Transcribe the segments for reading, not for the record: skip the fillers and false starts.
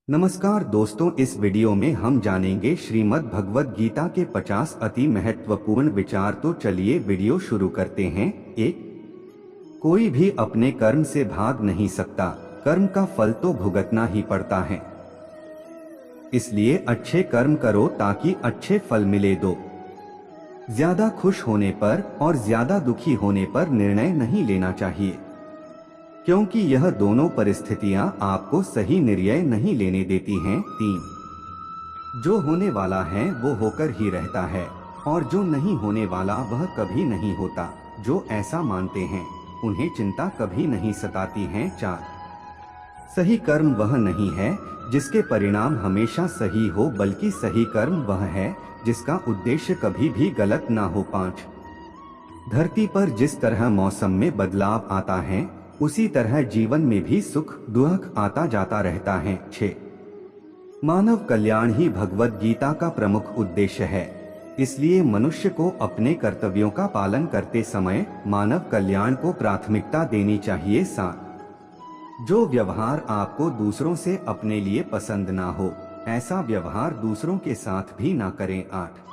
नमस्कार दोस्तों, इस वीडियो में हम जानेंगे श्रीमद् भगवद गीता के 50 अति महत्वपूर्ण विचार। तो चलिए वीडियो शुरू करते हैं। एक, कोई भी अपने कर्म से भाग नहीं सकता, कर्म का फल तो भुगतना ही पड़ता है। इसलिए अच्छे कर्म करो ताकि अच्छे फल मिले। दो, ज्यादा खुश होने पर और ज्यादा दुखी होने पर निर्णय नहीं लेना चाहिए, क्योंकि यह दोनों परिस्थितियां आपको सही निर्णय नहीं लेने देती हैं। तीन, जो होने वाला है वो होकर ही रहता है और जो नहीं होने वाला वह कभी नहीं होता। जो ऐसा मानते हैं उन्हें चिंता कभी नहीं सताती है। चार, सही कर्म वह नहीं है जिसके परिणाम हमेशा सही हो, बल्कि सही कर्म वह है जिसका उद्देश्य कभी भी गलत ना हो। पाँच, धरती पर जिस तरह मौसम में बदलाव आता है उसी तरह जीवन में भी सुख दुख आता जाता रहता है। 6, मानव कल्याण ही भगवद गीता का प्रमुख उद्देश्य है, इसलिए मनुष्य को अपने कर्तव्यों का पालन करते समय मानव कल्याण को प्राथमिकता देनी चाहिए। 7, जो व्यवहार आपको दूसरों से अपने लिए पसंद ना हो, ऐसा व्यवहार दूसरों के साथ भी ना करें। 8,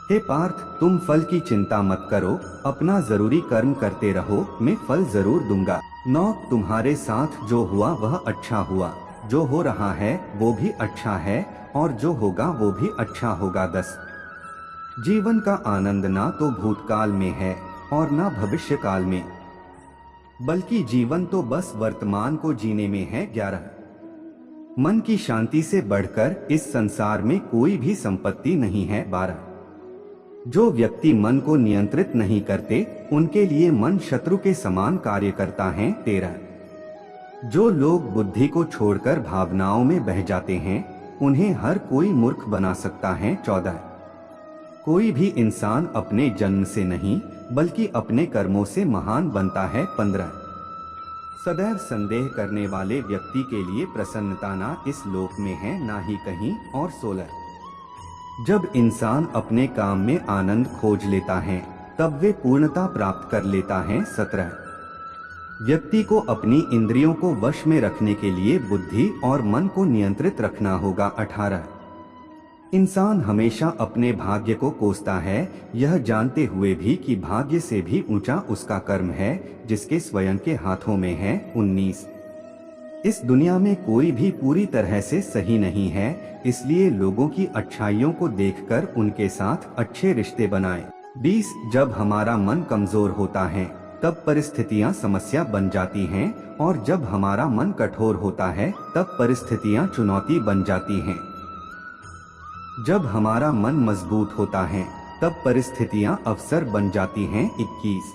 हे पार्थ, तुम फल की चिंता मत करो, अपना जरूरी कर्म करते रहो, मैं फल जरूर दूंगा। 9, तुम्हारे साथ जो हुआ वह अच्छा हुआ, जो हो रहा है वो भी अच्छा है और जो होगा वो भी अच्छा होगा। 10, जीवन का आनंद ना तो भूतकाल में है और ना भविष्य काल में, बल्कि जीवन तो बस वर्तमान को जीने में है। 11, मन की शांति से बढ़कर इस संसार में कोई भी संपत्ति नहीं है। 12, जो व्यक्ति मन को नियंत्रित नहीं करते उनके लिए मन शत्रु के समान कार्य करता है। 13, जो लोग बुद्धि को छोड़कर भावनाओं में बह जाते हैं उन्हें हर कोई मूर्ख बना सकता है। 14, कोई भी इंसान अपने जन्म से नहीं बल्कि अपने कर्मों से महान बनता है। 15, सदैव संदेह करने वाले व्यक्ति के लिए प्रसन्नता ना इस लोक में है ना ही कहीं और। 16, जब इंसान अपने काम में आनंद खोज लेता है तब वे पूर्णता प्राप्त कर लेता है। 17, व्यक्ति को अपनी इंद्रियों को वश में रखने के लिए बुद्धि और मन को नियंत्रित रखना होगा। 18, इंसान हमेशा अपने भाग्य को कोसता है, यह जानते हुए भी कि भाग्य से भी ऊंचा उसका कर्म है जिसके स्वयं के हाथों में है। 19, इस दुनिया में कोई भी पूरी तरह से सही नहीं है, इसलिए लोगों की अच्छाइयों को देखकर उनके साथ अच्छे रिश्ते बनाएं। 20, जब हमारा मन कमजोर होता है तब परिस्थितियां समस्या बन जाती हैं और जब हमारा मन कठोर होता है तब परिस्थितियां चुनौती बन जाती हैं। जब हमारा मन मजबूत होता है तब परिस्थितियां अवसर बन जाती हैं। 21,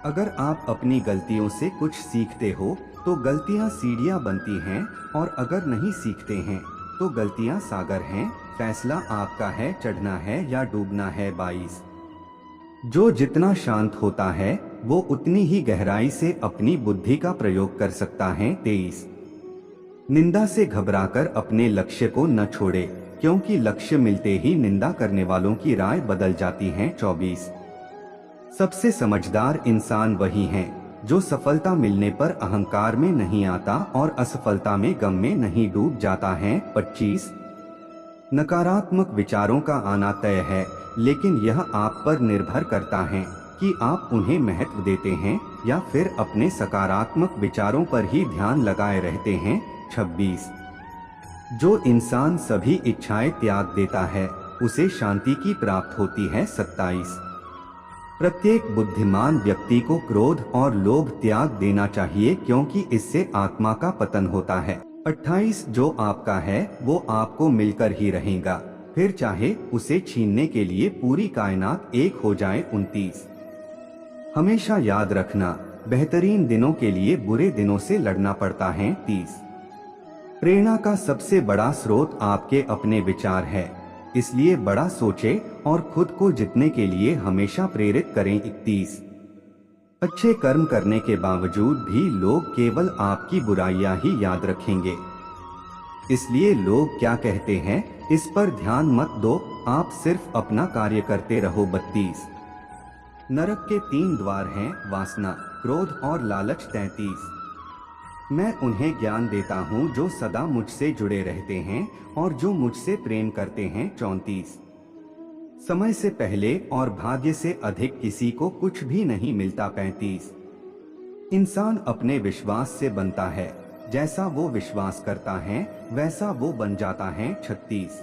अगर आप अपनी गलतियों से कुछ सीखते हो तो गलतियां सीढ़ियां बनती हैं और अगर नहीं सीखते हैं तो गलतियां सागर हैं। फैसला आपका है, चढ़ना है या डूबना है। 22, जो जितना शांत होता है वो उतनी ही गहराई से अपनी बुद्धि का प्रयोग कर सकता है। 23, निंदा से घबराकर अपने लक्ष्य को न छोड़े, क्योंकि लक्ष्य मिलते ही निंदा करने वालों की राय बदल जाती है। 24, सबसे समझदार इंसान वही है जो सफलता मिलने पर अहंकार में नहीं आता और असफलता में गम में नहीं डूब जाता है। 25, नकारात्मक विचारों का आना तय है, लेकिन यह आप पर निर्भर करता है कि आप उन्हें महत्व देते हैं या फिर अपने सकारात्मक विचारों पर ही ध्यान लगाए रहते हैं। 26, जो इंसान सभी इच्छाएं त्याग देता है उसे शांति की प्राप्त होती है। 27, प्रत्येक बुद्धिमान व्यक्ति को क्रोध और लोभ त्याग देना चाहिए, क्योंकि इससे आत्मा का पतन होता है। 28, जो आपका है वो आपको मिलकर ही रहेगा, फिर चाहे उसे छीनने के लिए पूरी कायनात एक हो जाए। 29, हमेशा याद रखना, बेहतरीन दिनों के लिए बुरे दिनों से लड़ना पड़ता है। 30, प्रेरणा का सबसे बड़ा स्रोत आपके अपने विचार है, इसलिए बड़ा सोचें और खुद को जीतने के लिए हमेशा प्रेरित करें। 31, अच्छे कर्म करने के बावजूद भी लोग केवल आपकी बुराइयां ही याद रखेंगे, इसलिए लोग क्या कहते हैं इस पर ध्यान मत दो, आप सिर्फ अपना कार्य करते रहो। 32, नरक के 3 द्वार हैं, वासना, क्रोध और लालच। 33, मैं उन्हें ज्ञान देता हूँ जो सदा मुझसे जुड़े रहते हैं और जो मुझसे प्रेम करते हैं। 34 समय से पहले और भाग्य से अधिक किसी को कुछ भी नहीं मिलता। 35 इंसान अपने विश्वास से बनता है, जैसा वो विश्वास करता है वैसा वो बन जाता है। 36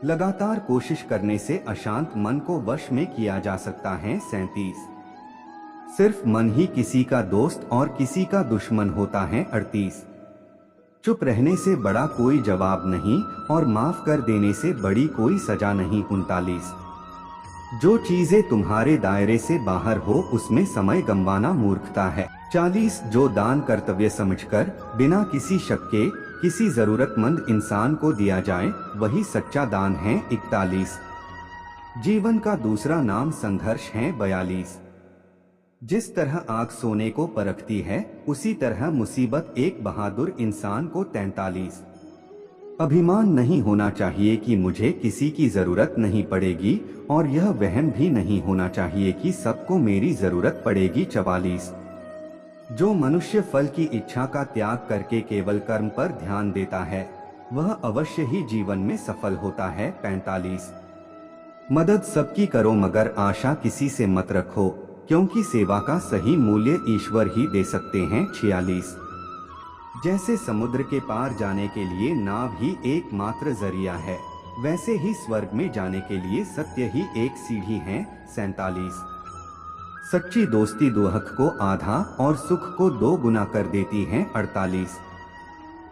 लगातार कोशिश करने से अशांत मन को वश में किया जा सकता है। 37 सिर्फ मन ही किसी का दोस्त और किसी का दुश्मन होता है। 38 चुप रहने से बड़ा कोई जवाब नहीं और माफ कर देने से बड़ी कोई सजा नहीं। 39 जो चीजें तुम्हारे दायरे से बाहर हो उसमें समय गंवाना मूर्खता है। 40 जो दान कर्तव्य समझकर बिना किसी शक के किसी जरूरतमंद इंसान को दिया जाए वही सच्चा दान है। 41 जीवन का दूसरा नाम संघर्ष है। 42 जिस तरह आग सोने को परखती है उसी तरह मुसीबत एक बहादुर इंसान को। 43 अभिमान नहीं होना चाहिए कि मुझे किसी की जरूरत नहीं पड़ेगी और यह वहम भी नहीं होना चाहिए कि सबको मेरी जरूरत पड़ेगी। 44 जो मनुष्य फल की इच्छा का त्याग करके केवल कर्म पर ध्यान देता है वह अवश्य ही जीवन में सफल होता है। 45 मदद सबकी करो मगर आशा किसी से मत रखो क्योंकि सेवा का सही मूल्य ईश्वर ही दे सकते हैं। 46 जैसे समुद्र के पार जाने के लिए नाव ही एकमात्र जरिया है वैसे ही स्वर्ग में जाने के लिए सत्य ही एक सीढ़ी है। 47 सच्ची दोस्ती दुख को आधा और सुख को 2 गुना कर देती है। 48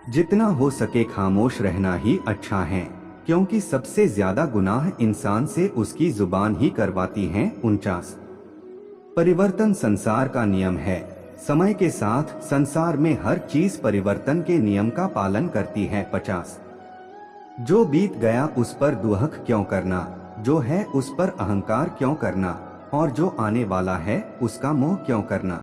जितना हो सके खामोश रहना ही अच्छा है क्योंकि सबसे ज्यादा गुनाह इंसान से उसकी जुबान ही करवाती है। 49 परिवर्तन संसार का नियम है। समय के साथ संसार में हर चीज परिवर्तन के नियम का पालन करती है। 50 जो बीत गया उस पर दुहक क्यों करना, जो है उस पर अहंकार क्यों करना और जो आने वाला है उसका मोह क्यों करना।